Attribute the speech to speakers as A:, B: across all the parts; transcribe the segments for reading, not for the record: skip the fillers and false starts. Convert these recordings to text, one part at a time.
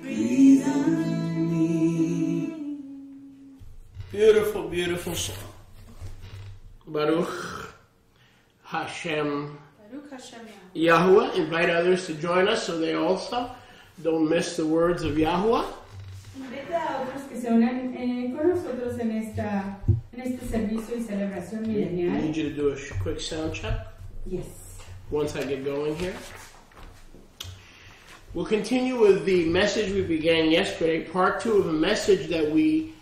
A: breathe on me. Beautiful, beautiful song. Baruch Hashem.
B: Baruch Hashem
A: Yahuwah. Invite others to join us so they also don't miss the words of Yahuwah.
B: Invita a otros que se unan con nosotros en este servicio y celebración
A: I
B: milenial.
A: need you to do a quick sound check
B: Yes.
A: once I get going here. We'll continue with the message we began yesterday, part 2 of a message that we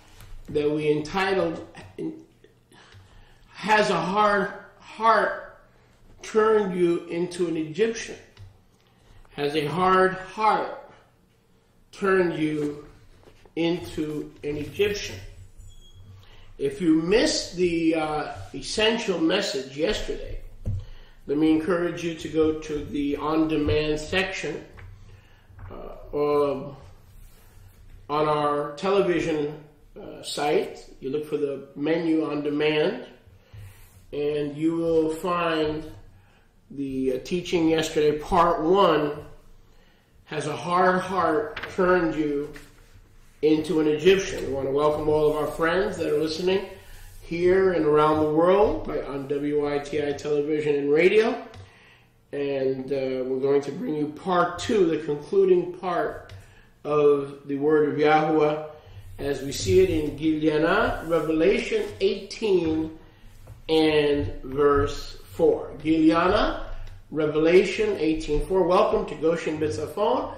A: entitled "Has a Hard Heart Turned You into an Egyptian?" Has a hard heart turned you into an Egyptian? If you missed the essential message yesterday, let me encourage you to go to the on-demand section on our television site. You look for the menu on demand, and you will find the teaching yesterday, part 1, has a hard heart turned you into an Egyptian. We want to welcome all of our friends that are listening here and around the world on WITI television and radio. And we're going to bring you part 2, the concluding part of the word of Yahuwah, as we see it in Giliana, Revelation 18 and verse 4. Giliana, Revelation 18:4. Welcome to Goshen Bitzafon.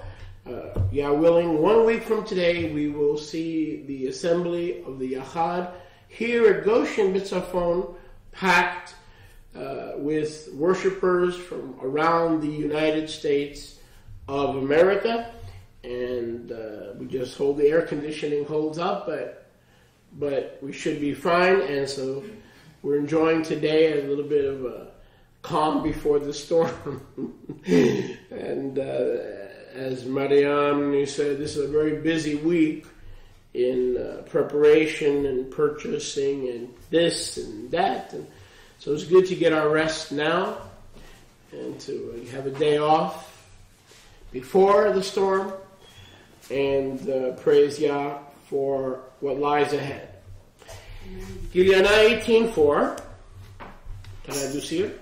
A: Yah willing, 1 week from today, we will see the assembly of the Yachad here at Goshen Bitzafon, packed with worshipers from around the United States of America. And we just hope the air conditioning holds up, but we should be fine. And so we're enjoying today a little bit of a calm before the storm. And as Mariam said, this is a very busy week in preparation and purchasing and this and that. And so it's good to get our rest now and to have a day off before the storm, and praise Yah for what lies ahead. Giliana 18:4. Can I do see it?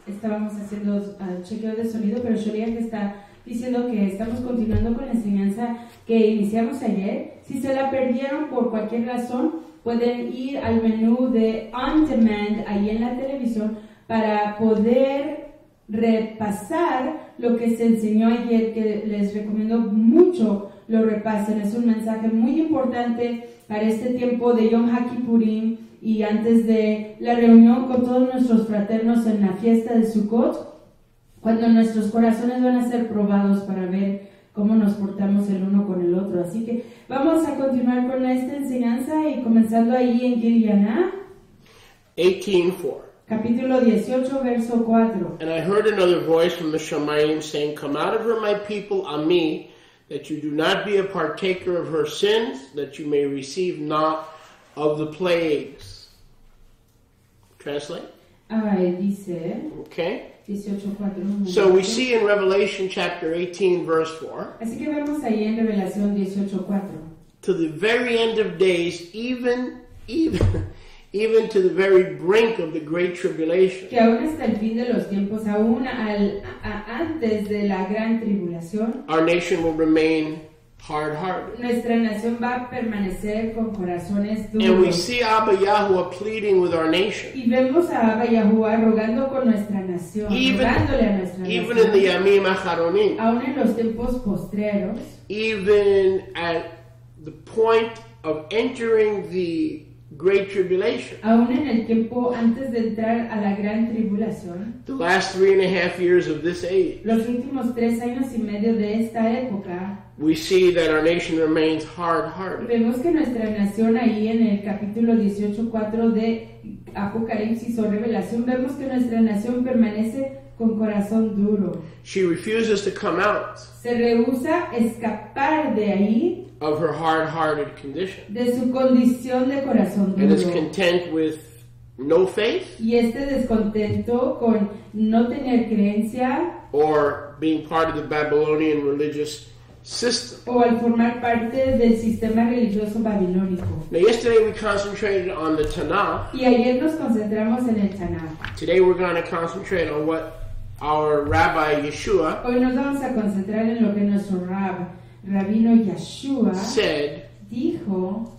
B: Estábamos haciendo chequeo de sonido, pero Sholiach está diciendo que estamos continuando con la enseñanza que iniciamos ayer. Si se la perdieron por cualquier razón, pueden ir al menú de On Demand ahí en la televisión para poder repasar lo que se enseñó ayer, que les recomiendo mucho lo repasen. Es un mensaje muy importante para este tiempo de Yom HaKippurim y antes de la reunión con todos nuestros fraternos en la fiesta de Sukkot, cuando nuestros corazones van a ser probados para ver cómo nos portamos el uno con el otro. Así que vamos a continuar con esta enseñanza y comenzando ahí en Giliana
A: 18:4.
B: Capítulo 18, verso 4.
A: And I heard another voice from the Shamayim saying, "Come out of her, my people, Ami, that you do not be a partaker of her sins, that you may receive not of the plagues." Translate?
B: Dice
A: Okay.
B: 18:4.
A: So we see in Revelation chapter 18, verse 4,
B: Así que vemos ahí en Revelación 18:4.
A: to the very end of days, even to the very brink of the great tribulation.
B: Que aún hasta el fin de los tiempos, aún antes de la gran tribulación,
A: Our nation will remain hard-hearted.
B: nuestra nación va a permanecer con corazones
A: And we
B: duros.
A: see Abba Yahuwah pleading with our nation.
B: Y vemos a Abba Yahuwah rogando con nuestra nación, rogándole a nuestra
A: Even in the
B: nación,
A: Yamim Acharonim,
B: aún en los tiempos postreros,
A: even at the point of entering the Great Tribulation.
B: aún en el tiempo antes de entrar a la gran tribulación,
A: The last 3.5 years of this age,
B: los últimos 3 años y medio de esta época,
A: we see that our nation remains hard-hearted.
B: vemos que nuestra nación ahí en el capítulo 18:4 de Apocalipsis o Revelación, vemos que nuestra nación permanece con corazón duro.
A: She refuses to come out
B: Se rehúsa escapar de ahí,
A: of her hard-hearted condition
B: de su condición de corazón
A: and is
B: duro,
A: content with no faith,
B: y este descontento con no tener creencia
A: or being part of the Babylonian religious system.
B: o al formar parte del sistema religioso babilónico.
A: Now, yesterday we concentrated on the Tanakh.
B: Y ayer nos concentramos en el Tanakh.
A: Today we're going to concentrate on what our Rabbi Yeshua
B: Hoy nos vamos a concentrar en lo que nuestro rabino Yeshua
A: said
B: dijo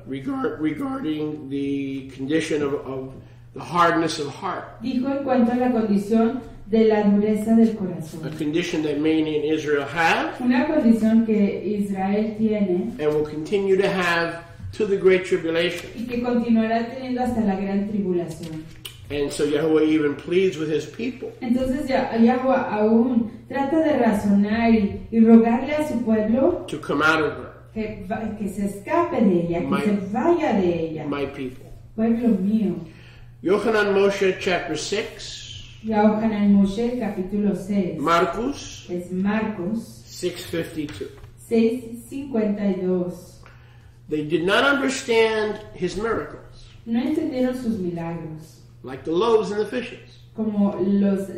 A: regarding the condition of the hardness of heart,
B: en cuanto a la condición de la dureza del
A: a
B: corazón.
A: condition that many in Israel have
B: Una condición que Israel tiene
A: and will continue to have to the Great Tribulation.
B: y que continuará teniendo hasta la gran tribulación.
A: And so Yahweh even pleads with his people
B: Entonces Yahweh aún trata de razonar y rogarle a su pueblo
A: to come out of her,
B: que se escape de ella,
A: My-
B: que se vaya de ella.
A: my people.
B: Pueblo mío.
A: Yochanan Moshe chapter 6,
B: Yohanan Moshe capítulo 6.
A: Marcos
B: Es Marcos
A: 6:52.
B: 6:52.
A: They did not understand his miracles,
B: No entendieron sus milagros,
A: like the loaves and the fishes,
B: como los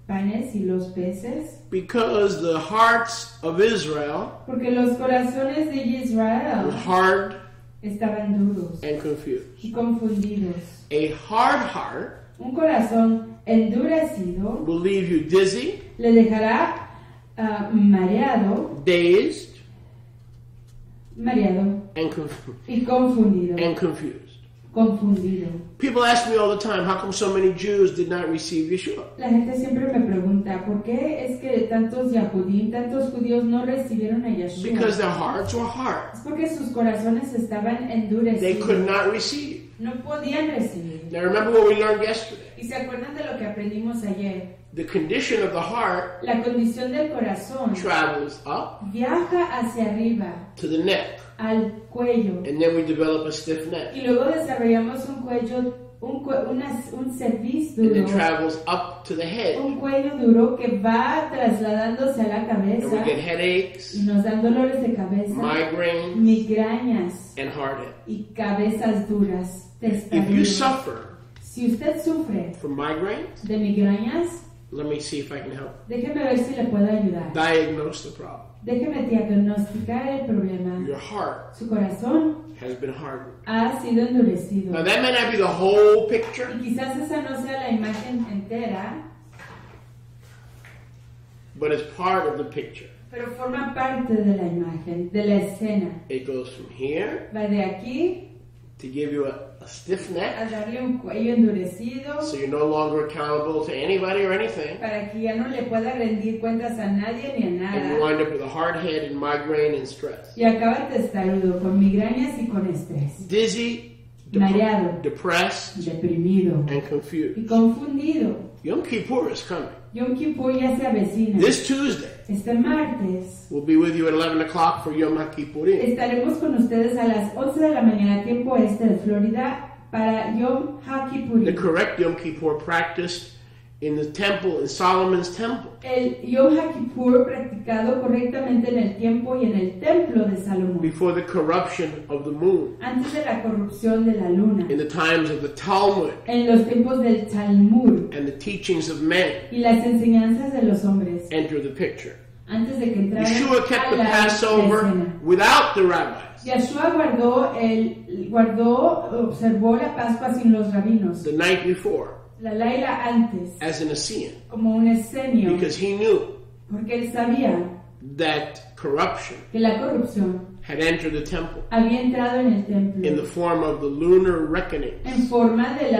B: panes y los peces,
A: because the hearts of Israel
B: porque los corazones de
A: were
B: Israel
A: hard
B: estaban duros
A: and confused.
B: y confundidos.
A: A hard heart
B: Un corazón endurecido
A: will leave you dizzy,
B: le dejará mareado
A: dazed,
B: y confundido.
A: and confused.
B: Confundido.
A: People ask me all the time, how come so many Jews did not receive Yeshua?
B: La gente siempre me pregunta, ¿por qué es que tantos judíos no recibieron a Yeshua?
A: Because their hearts were hard.
B: Es porque sus corazones estaban
A: They could
B: endurecidos.
A: not receive.
B: No podían recibir.
A: Now remember what we learned yesterday.
B: ¿Y se acuerdan de lo que aprendimos ayer?
A: The condition of the heart
B: La condición del corazón
A: travels up
B: viaja hacia arriba,
A: to the neck,
B: al cuello,
A: and then we develop a stiff neck.
B: y luego desarrollamos un cuello, un cerviz
A: And then
B: duro,
A: travels up to the head.
B: un cuello duro que va trasladándose a la
A: And
B: cabeza
A: we get headaches,
B: y nos dan dolores de cabeza,
A: migraines,
B: migrañas
A: and hard head.
B: y cabezas duras,
A: If you
B: testarudos.
A: suffer
B: Si usted sufre
A: from migraines,
B: de migrañas,
A: let me see if I can help.
B: déjeme ver si le puedo ayudar.
A: Diagnose the problem.
B: Déjeme diagnosticar el problema.
A: Your heart
B: Su corazón
A: has been hardened.
B: ha sido endurecido.
A: Now that may not be the whole picture,
B: Y quizás esa no sea la imagen entera,
A: but it's part of the picture.
B: pero forma parte de la imagen, de la escena.
A: It goes from here
B: Va de aquí
A: to give you a stiff
B: a
A: neck,
B: darle un cuello endurecido
A: so you're no longer accountable to anybody or anything,
B: para que ya no le pueda rendir cuentas a nadie ni a
A: and you
B: nada.
A: wind up with a hard head and migraine and stress.
B: Y acaba testarudo, con migrañas y con estrés.
A: Dizzy,
B: Mareado.
A: depressed,
B: Deprimido
A: and
B: y
A: confused.
B: confundido.
A: Yom Kippur is coming.
B: Yom Kippur ya se avecina.
A: This Tuesday,
B: Este martes
A: we'll be with you at 11 o'clock for Yom HaKippurim.
B: estaremos con ustedes a las 11 de la mañana, tiempo este de Florida, para Yom
A: The
B: HaKippurim.
A: correct Yom Kippur practiced in the temple, in Solomon's temple,
B: El Yom HaKippur practicado correctamente en el tiempo y en el templo de Salomón,
A: before the corruption of the moon,
B: antes de la corrupción de la luna,
A: in the times of the Talmud
B: en los tiempos del Talmud
A: and the teachings of men,
B: y las enseñanzas de los hombres,
A: enter the picture.
B: antes de que entraran
A: Yeshua kept
B: a
A: the
B: la
A: Passover
B: escena.
A: without the rabbis,
B: Yeshua observó la Pascua sin los rabinos,
A: the night before,
B: la Laila antes,
A: as an Essene,
B: como un escenio,
A: because he knew
B: porque él sabía
A: that corruption
B: que la corrupción
A: had entered the temple
B: había entrado en el templo
A: in the form of the lunar reckonings.
B: en forma de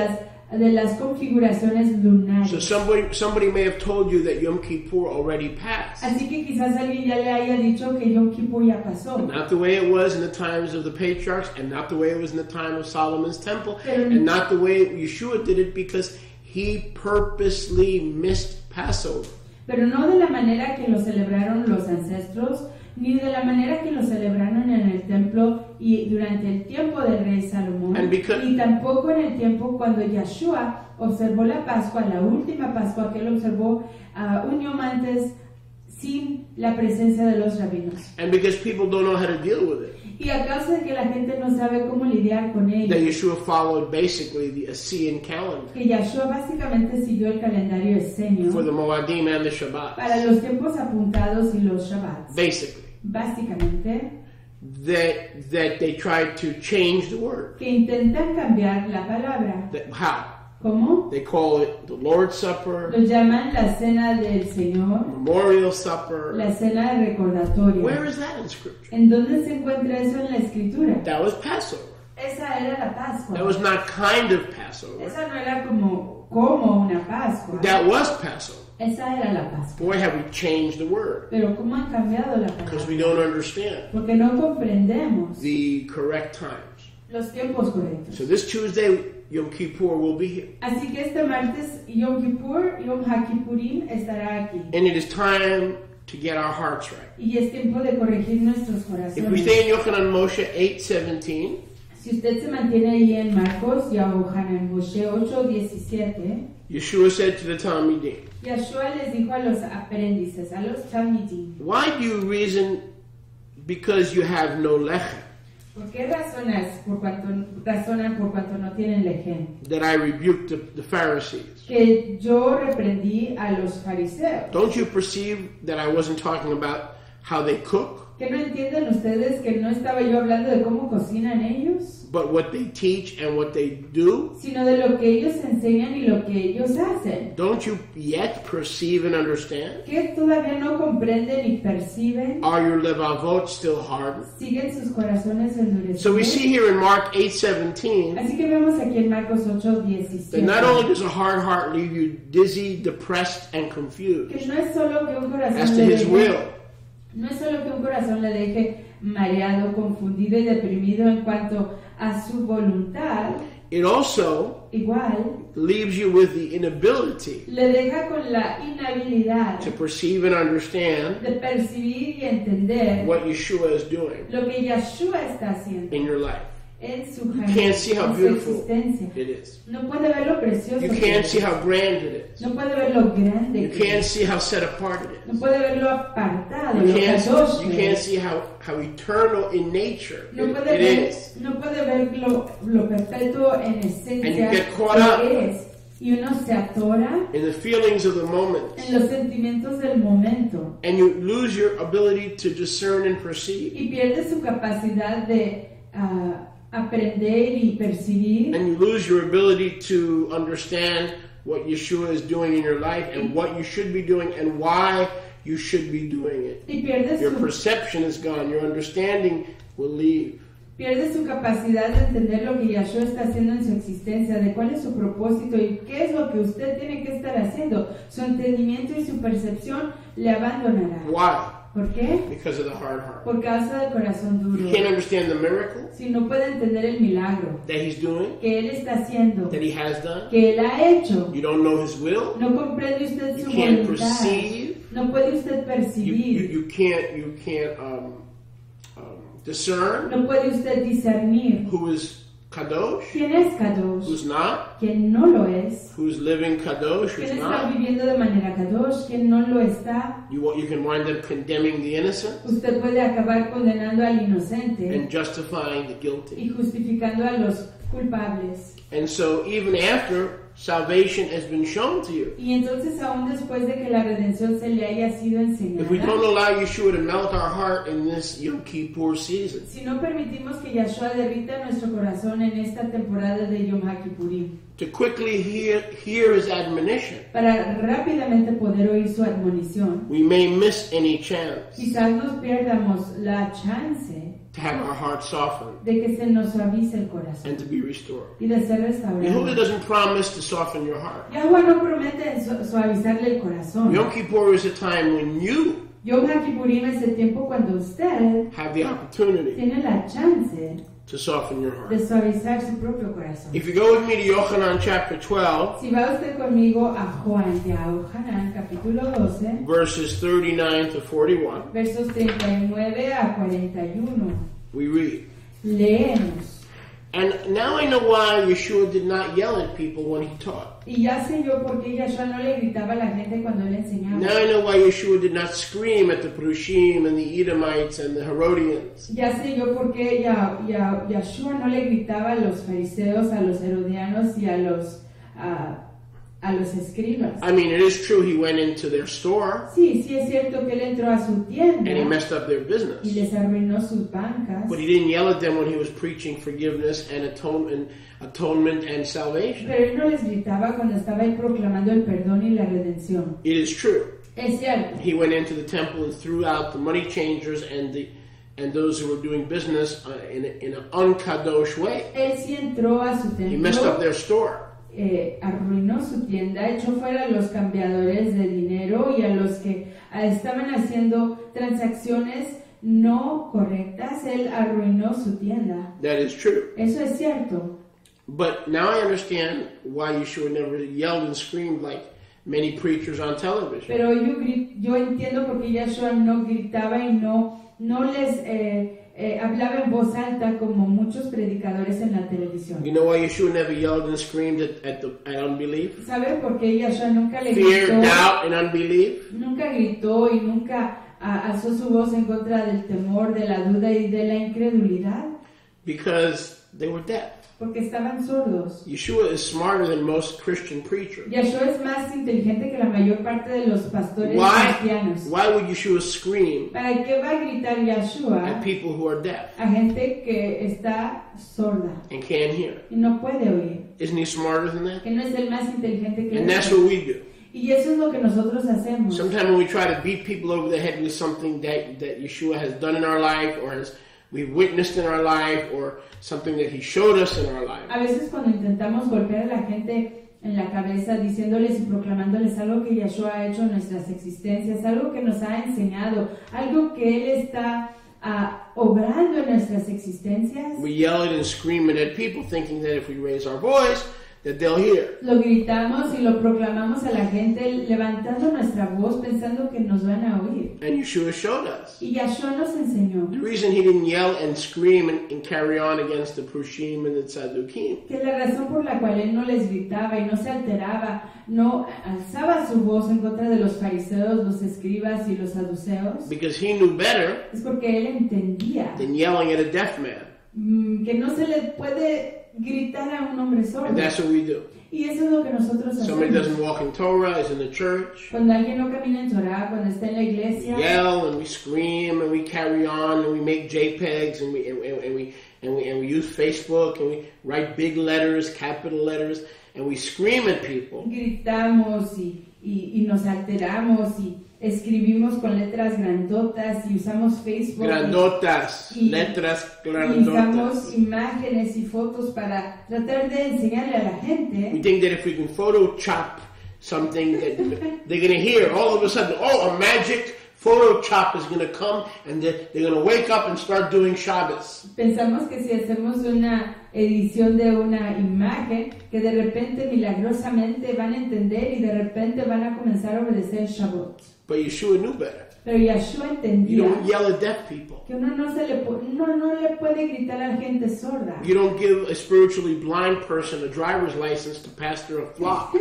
B: las configuraciones lunares.
A: So somebody may have told you that Yom Kippur already passed.
B: Así que quizás alguien ya le haya dicho que Yom Kippur ya pasó.
A: Not the way it was in the times of the patriarchs, and not the way it was in the time of Solomon's temple,
B: Pero-
A: and not the way Yeshua did it, because he purposely missed Passover.
B: Pero no de la manera que lo celebraron los ancestros, ni de la manera que lo celebraron en el templo y durante el tiempo del rey Salomón,
A: And because-
B: ni tampoco en el tiempo cuando Yeshua observó la Pascua, la última Pascua que él observó un yom antes sin la presencia de los rabinos.
A: And because people don't know how to deal with it.
B: Y a causa de que la gente no sabe cómo lidiar con
A: that
B: ello,
A: Yeshua followed basically the Assyrian calendar
B: que Yahshua básicamente siguió el calendario escenio
A: for the Moadim and the Shabbat.
B: para los tiempos apuntados y los Shabbats.
A: Basically,
B: Básicamente,
A: that they tried to change the word.
B: que intentan cambiar la palabra.
A: How?
B: ¿Cómo?
A: They call it the Lord's Supper,
B: Lo llaman la cena del Señor,
A: Memorial Supper.
B: la cena de recordatorio.
A: Where is that in Scripture?
B: ¿En dónde se encuentra eso en la Escritura?
A: That was Passover.
B: Esa era la Pascua.
A: That was not kind of Passover.
B: Esa no era como una Pascua.
A: That was Passover.
B: Esa era la Pascua.
A: Boy, have we changed the word
B: Pero ¿cómo han cambiado la
A: because we
B: palabra?
A: don't understand
B: Porque no comprendemos
A: the correct times.
B: los tiempos correctos.
A: So this Tuesday, Yom Kippur will be here.
B: Así que este martes Yom Kippur, Yom HaKippurim estará aquí.
A: And it is time to get our hearts right.
B: Y es tiempo de corregir nuestros
A: If we
B: corazones.
A: stay in Yochanan Moshe 8:17,
B: Si usted se mantiene ahí en Marcos, Yohanan Moshe 8:17,
A: Yeshua said to the Talmidim,
B: Yahshua les dijo a los aprendices, a los talmidim,
A: "Why do you reason because you have no lechem
B: ¿por qué razonan por cuanto no tienen lejem?
A: that I rebuked the Pharisees?
B: Que yo reprendí a los fariseos.
A: Don't you perceive that I wasn't talking about how they cook,
B: ¿Que no entienden ustedes que no estaba yo hablando de cómo cocinan ellos?
A: but what they teach and what they do?
B: Sino de lo que ellos enseñan y lo que ellos hacen.
A: Don't you yet perceive and understand?
B: ¿Que todavía no comprenden y perciben?
A: Are your levavot still hardened?"
B: ¿Siguen sus corazones endurecidos?
A: So we see here in Mark 8:17
B: Así que vemos aquí en Marcos
A: that
B: 8:17
A: not only does a hard heart leave you dizzy, depressed, and confused
B: que no es solo que un corazón
A: as to
B: le
A: his
B: deje,
A: will,
B: no es solo que un corazón le deje mareado, confundido y deprimido en cuanto a su voluntad,
A: it also
B: igual
A: leaves you with the inability
B: le deja con la inhabilidad
A: to perceive and understand
B: de percibir y entender
A: what Yeshua is doing
B: lo que Yahshua está haciendo
A: in your life.
B: en su
A: Can't see how
B: en su
A: beautiful
B: existencia.
A: it is.
B: No puede ver lo precioso
A: You
B: que
A: can't
B: es.
A: see how grand it is.
B: No puede ver lo grande
A: You
B: que
A: can't
B: es.
A: see how set apart it
B: No
A: is.
B: puede ver lo apartado,
A: You
B: lo kadosh
A: can't
B: que es.
A: see how eternal in nature
B: No puede
A: it
B: ver,
A: is.
B: no puede ver lo perpetuo en
A: And you
B: esencia
A: get caught up.
B: que es. Y uno se atora
A: In the feelings of the moment.
B: en los sentimientos del momento
A: And you lose your ability to discern and perceive.
B: y pierde su capacidad de aprender y percibir
A: And you lose your ability to understand what Yeshua is doing in your life and what you should be doing and why you should be doing it.
B: y pierde
A: Your
B: su,
A: perception is gone. Your understanding will leave.
B: pierde su capacidad de entender lo que Yahshua está haciendo en su existencia, de cuál es su propósito y qué es lo que usted tiene que estar haciendo. Su entendimiento y su percepción le abandonará.
A: Why?
B: ¿Por qué?
A: Because of the hard heart.
B: Por causa del corazón
A: You
B: duro.
A: can't understand the miracle
B: Si no puede entender el milagro
A: that he's doing,
B: que Él está haciendo,
A: that he has done.
B: que Él ha hecho,
A: You don't know his will.
B: no comprende usted
A: You
B: su
A: can't
B: voluntad,
A: perceive.
B: no puede usted percibir,
A: You can't discern
B: no puede usted discernir
A: who is kadosh,
B: quién es Kadosh,
A: who's not,
B: quién no lo es,
A: who's living kadosh,
B: quién
A: who's
B: está
A: not.
B: viviendo de manera Kadosh, quién no lo está.
A: You can wind up condemning the innocent
B: Usted puede acabar condenando al inocente
A: and justifying the guilty.
B: y justificando a los culpables.
A: And so even after salvation has been shown to you,
B: Y entonces aún después de que la redención se le haya sido
A: if we don't
B: enseñada,
A: allow Yeshua to melt our heart in this Yom Kippur season,
B: si no permitimos que Yahshua derrita nuestro corazón en esta temporada de Yom HaKippurim,
A: to quickly hear his admonition,
B: para rápidamente poder oír su admonición,
A: we may miss any chance
B: quizás nos pierdamos la chance
A: to have our hearts softened
B: de que se nos suavice el corazón
A: and to be restored.
B: y de ser
A: Yehuda
B: restaurado.
A: doesn't promise to soften your heart.
B: Yahweh no promete suavizarle el corazón.
A: Yom Kippur is a time when you
B: Yom HaKippurim es el tiempo cuando usted
A: have the opportunity
B: tiene la chance
A: to soften your heart.
B: de suavizar su propio corazón.
A: If you go with me to Yochanan chapter 12,
B: Si va usted conmigo a Juan de Yohanan, capítulo 12,
A: verses 39 to 41,
B: versos 39 a 41,
A: we read,
B: leemos.
A: And now I know why Yeshua did not yell at people when he taught.
B: Y ya sé yo por qué Yeshua no le gritaba a la gente cuando él enseñaba.
A: Now I know why Yeshua did not scream at the Perushim and the Edomites and the Herodians.
B: Ya sé yo por qué Yeshua no le gritaba a los fariseos, a los herodianos y a los escribas.
A: I mean, it is true he went into their store
B: Sí, sí es cierto que él entró a su tienda
A: and he messed up their
B: y
A: business.
B: les arruinó sus bancas.
A: But he didn't yell at them when he was preaching forgiveness and atonement and salvation.
B: Pero él no les gritaba cuando estaba ahí proclamando el perdón y la redención.
A: It is true.
B: Es cierto.
A: He went into the temple and threw out the money changers and those who were doing business in an unkadosh way.
B: Él sí entró a su
A: He messed up
B: templo,
A: their store.
B: arruinó su tienda, echó fuera a los cambiadores de dinero y a los que estaban haciendo transacciones no correctas. Él arruinó su tienda.
A: That is true.
B: Eso es cierto.
A: But now I understand why Yeshua never yelled and screamed like many preachers on television.
B: Pero yo entiendo por qué Yeshua no gritaba y no les hablaba en voz alta como muchos predicadores en la televisión.
A: You know why Yeshua never yelled and screamed at unbelief?
B: ¿Sabe por qué Yeshua nunca le
A: Fear,
B: gritó?
A: doubt, and unbelief?
B: Nunca gritó y nunca alzó su voz en contra del temor, de la duda y de la incredulidad,
A: Because they were deaf.
B: porque estaban sordos.
A: Yeshua is smarter than most Christian preachers.
B: Yeshua es más inteligente que la mayor parte de los pastores cristianos.
A: Why would Yeshua scream
B: ¿Para qué va a gritar Yeshua
A: at people who are deaf
B: a gente que está sorda
A: and can't hear?
B: y no puede oír?
A: Isn't he smarter than that?
B: Que no es el más inteligente que
A: And that's
B: ellos.
A: what we do.
B: Y eso es lo que nosotros hacemos.
A: Sometimes when we try to beat people over the head with something that Yeshua has done in our life or we've witnessed in our life or something that he showed us in our life,
B: A veces cuando intentamos golpear a la gente en la cabeza diciéndoles y proclamándoles algo que Yeshua ha hecho en nuestras existencias, algo que nos ha enseñado, algo que Él está obrando en nuestras existencias,
A: we yell it and scream it at people thinking that if we raise our voice, that they'll hear.
B: lo gritamos y lo proclamamos a la gente levantando nuestra voz pensando que nos van a oír.
A: And Yeshua showed us.
B: Y Yeshua nos enseñó
A: The reason he didn't yell and scream and carry on against the Prushim and the Tzaddukim
B: que la razón por la cual Él no les gritaba y no se alteraba, no alzaba su voz en contra de los fariseos, los escribas y los saduceos,
A: because he knew better
B: es porque Él entendía
A: than yelling at a deaf man.
B: que no se le puede gritar a un hombre sordo.
A: And that's what we do.
B: Y eso es lo que nosotros
A: Somebody
B: hacemos.
A: doesn't walk in Torah, is in the church.
B: Cuando alguien no camina en Torah, cuando está en la
A: We
B: iglesia,
A: yell and we scream and we carry on and we make JPEGs and we use Facebook and we write big letters, capital letters, and we scream at people.
B: gritamos y nos alteramos y escribimos con letras grandotas y usamos Facebook.
A: Grandotas,
B: Y-
A: letras
B: Y
A: grandotas.
B: usamos imágenes y fotos para tratar de enseñarle a la
A: We
B: gente.
A: think that if we can Photoshop something that they're going to hear all of a sudden, oh, a magic Photoshop is going to come and they're going to wake up and start doing Shabbos.
B: Pensamos que si hacemos una edición de una imagen, que de repente milagrosamente van a entender y de repente van a comenzar a obedecer Shabbat.
A: But Yeshua knew better.
B: Pero Yeshua
A: You
B: entendía
A: don't yell at deaf people.
B: que uno no le puede gritar a la gente sorda.
A: You don't give a spiritually blind person a driver's license to pastor a flock.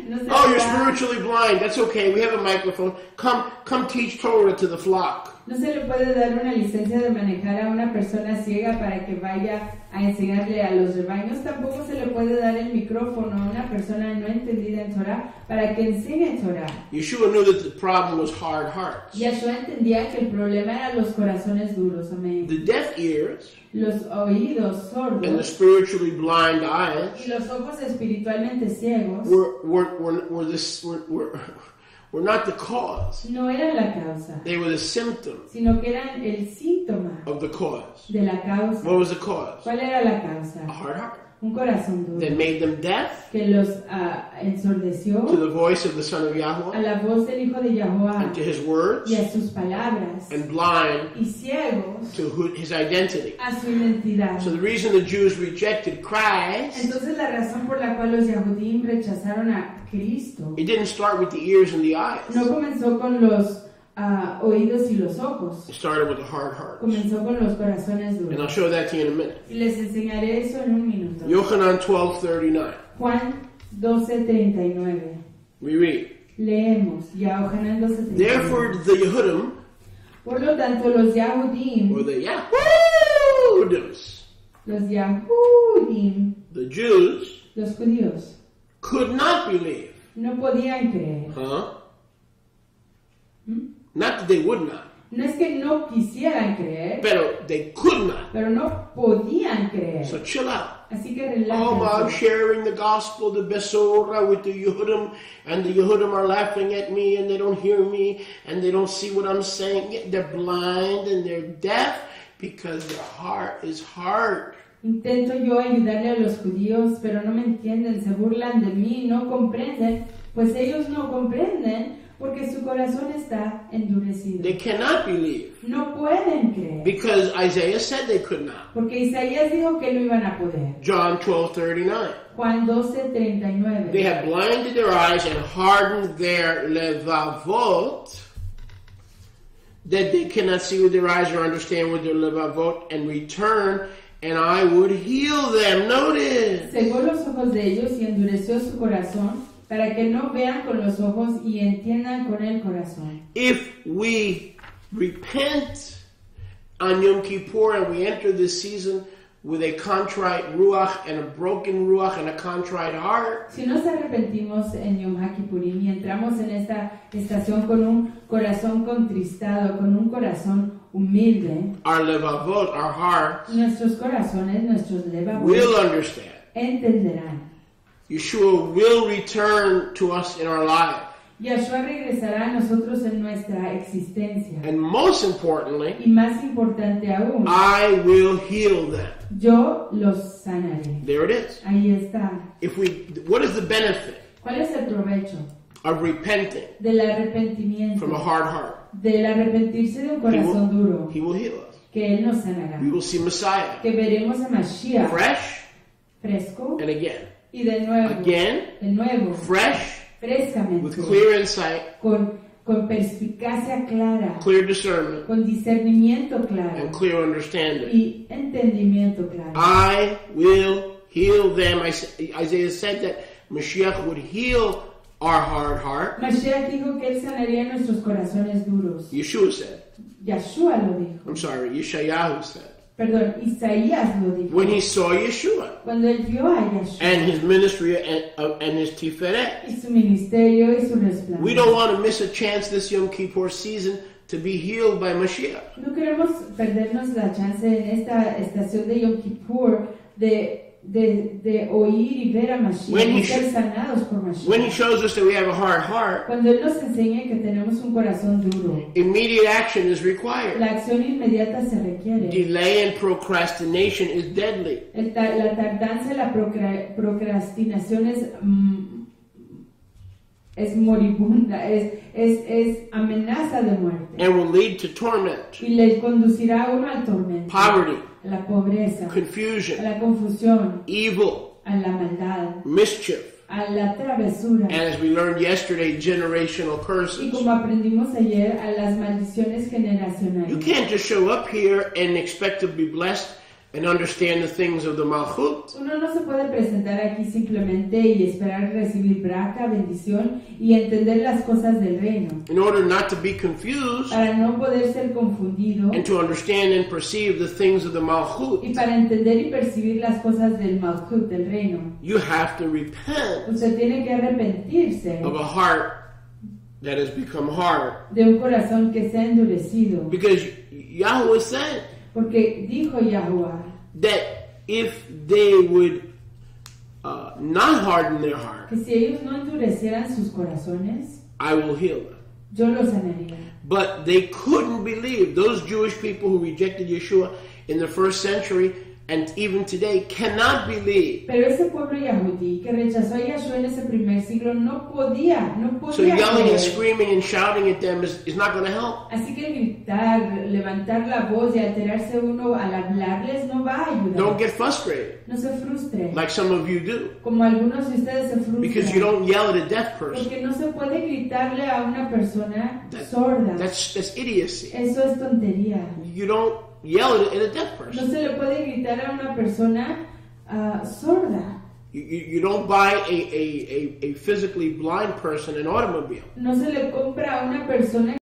B: No se
A: Oh,
B: le
A: you're
B: da-
A: spiritually blind. That's okay. We have a microphone. Come teach Torah to the flock.
B: No se le puede dar una licencia de manejar a una persona ciega para que vaya a enseñarle a los rebaños. Tampoco se le puede dar el micrófono a una persona no entendida en Torah para que enseñe Torah.
A: Yeshua knew that the problem was hard hearts.
B: Yeshua entendía que el problema eran los corazones duros, amén.
A: The deaf ears
B: Los oídos
A: and the
B: sordos
A: spiritually blind
B: y
A: eyes
B: los ojos espiritualmente ciegos
A: were not the cause.
B: no eran la causa,
A: They were the symptom
B: sino que eran el síntoma
A: of the cause.
B: de la causa.
A: What was the cause?
B: ¿Cuál era la causa?
A: A hard heart
B: Un corazón duro
A: that made them deaf
B: que los ensordeció
A: to the voice of the Son of
B: a
A: Yahweh
B: la voz del Hijo de Yahoah
A: and to his words
B: y a sus palabras
A: and blind
B: y ciegos
A: to his identity.
B: a su identidad.
A: So the reason the Jews rejected Christ,
B: Entonces la razón por la cual los Yahudim rechazaron a Cristo
A: it didn't start with the ears and the eyes.
B: no comenzó con los oídos y los ojos.
A: It started with the hard hearts.
B: Comenzó con los corazones
A: And I'll
B: duros.
A: show that to you in a minute.
B: Y les enseñaré eso en un minuto.
A: Yochanan 12:39.
B: Juan 12:39.
A: We read,
B: Leemos, Yohanan 12:39.
A: therefore the Yehudim,
B: Por lo tanto, los Yahudim,
A: or the Yahudims, the Jews,
B: los judíos,
A: could not believe.
B: no podían creer.
A: Huh? Not that they would not,
B: No es que no quisieran creer,
A: but they could not.
B: pero no podían creer.
A: So chill out.
B: Así que
A: Oh, I'm
B: relájense.
A: sharing the gospel, the Besorah with the Yehudim, and the Yehudim are laughing at me, and they don't hear me, and they don't see what I'm saying. Yeah, they're blind and they're deaf because their heart is hard.
B: Intento yo ayudarle a los judíos, pero no me entienden, se burlan de mí, no comprenden, pues ellos no comprenden porque su corazón está endurecido.
A: They cannot believe
B: No pueden creer,
A: because Isaiah said they could not.
B: porque Isaías dijo que no iban a poder.
A: John 12:39.
B: Juan 12:39.
A: They have blinded their eyes and hardened their levavot, that they cannot see with their eyes or understand with their levavot, and return, and I would heal them. Notice.
B: Cegó los ojos de ellos y endureció su corazón para que no vean con los ojos y entiendan con el corazón.
A: If we repent on Yom Kippur and we enter this season with a contrite ruach and a broken ruach and a contrite heart,
B: Si nos arrepentimos en Yom HaKippurim y entramos en esta estación con un corazón contristado, con un corazón humilde,
A: our levavot, our hearts,
B: nuestros corazones, nuestros levavot,
A: will understand.
B: entenderán.
A: Yeshua will return to us in our life.
B: Yahshua regresará a nosotros en nuestra existencia.
A: And most importantly,
B: Y más importante aún,
A: I will heal them.
B: yo los sanaré.
A: There it is.
B: Ahí está.
A: What is the benefit
B: ¿Cuál es el provecho
A: of repenting
B: del arrepentimiento?
A: from a hard heart?
B: Del arrepentirse de un corazón duro,
A: He will heal us.
B: que Él nos sanará.
A: We will see Messiah
B: Que veremos a Mashiach
A: fresh
B: fresco
A: and again.
B: y de nuevo,
A: Fresh,
B: frescamente,
A: with clear insight,
B: con perspicacia clara,
A: clear discernment,
B: con discernimiento claro
A: and clear understanding.
B: y entendimiento claro.
A: I will heal them. Isaiah said that Mashiach would heal our hard heart.
B: Mashiach dijo que Él sanaría nuestros corazones duros.
A: Yeshua said.
B: Yahshua lo dijo.
A: I'm sorry, Yeshayahu said.
B: Perdón, Isaías lo dijo.
A: When he saw Yeshua
B: Cuando Él vio a Yahshua
A: and his ministry and his tiferet.
B: y su ministerio y su resplandor.
A: We don't want to miss a chance this Yom Kippur season to be healed by Mashiach.
B: No queremos perdernos la chance en esta estación de Yom Kippur de oír y ver a Mashiach y ser sanados por Mashiach.
A: When he shows us that we have a hard heart,
B: Cuando Él nos enseña que tenemos un corazón duro,
A: immediate action is required.
B: la acción inmediata se requiere.
A: Delay and procrastination is deadly.
B: La tardanza y la procrastinación es moribunda, es amenaza de muerte.
A: And will lead to torment,
B: Y le conducirá a uno al tormento,
A: poverty,
B: a la pobreza, a
A: confusion,
B: la confusión,
A: evil,
B: a la maldad,
A: mischief,
B: a la travesura.
A: and as we learned yesterday, generational
B: Y
A: curses.
B: como aprendimos ayer, a las maldiciones
A: You
B: generacionales.
A: can't just show up here and expect to be blessed and understand the things of the Malchut.
B: Uno no se puede presentar aquí simplemente y esperar recibir braca, bendición y entender las cosas del reino.
A: In order not to be confused
B: Para no poder ser confundido
A: and to understand and perceive the things of the
B: y
A: Malchut,
B: para entender y percibir las cosas del Malchut, del reino,
A: you have to repent
B: usted tiene que arrepentirse
A: of a heart that has become hard.
B: de un corazón que se ha endurecido.
A: Because Yahweh said
B: Porque dijo Yahuwah
A: that if they would not harden their heart,
B: que si ellos no endurecieran sus corazones,
A: I will heal them.
B: yo los sanaría.
A: But they couldn't believe. Those Jewish people who rejected Yeshua in the first century and even today cannot believe.
B: Pero ese pueblo yahudí que rechazó a Yahshua en ese primer siglo no podía
A: So yelling
B: creer.
A: and screaming and shouting at them is not going to help.
B: Así que gritar, levantar la voz y alterarse uno al hablarles no va a ayudar.
A: Don't get frustrated
B: No se frustre,
A: like some of you do,
B: como algunos de ustedes se
A: because you
B: frustran.
A: don't yell at a deaf person.
B: Porque no se puede gritarle a una persona sorda.
A: That's idiocy.
B: Eso es tontería.
A: You don't yell at a deaf
B: No
A: person.
B: se le puede gritar a una persona sorda.
A: You don't buy a physically blind person an automobile.
B: No se le compra a una persona